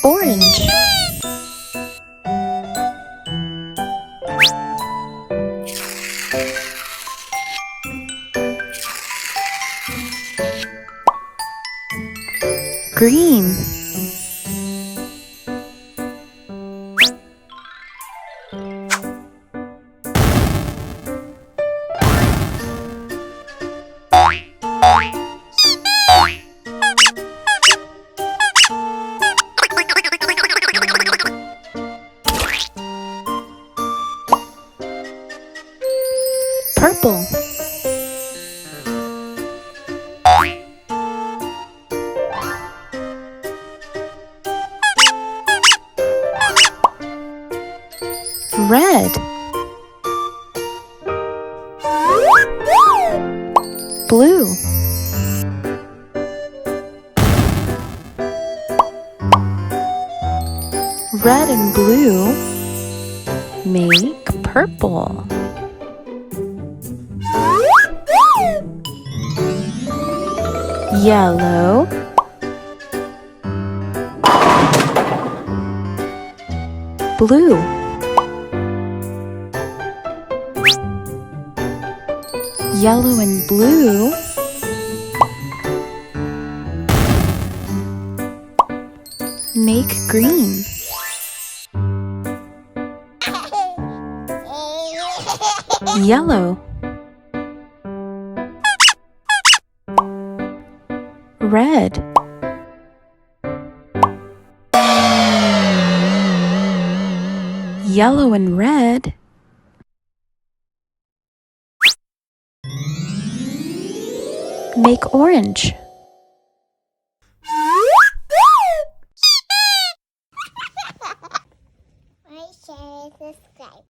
Orange. Green. Purple. Red. Blue. Red and blue make purple. Yellow. Blue. Yellow and blue make green. Yellow. Red. Yellow and red make orange. Like, share, subscribe.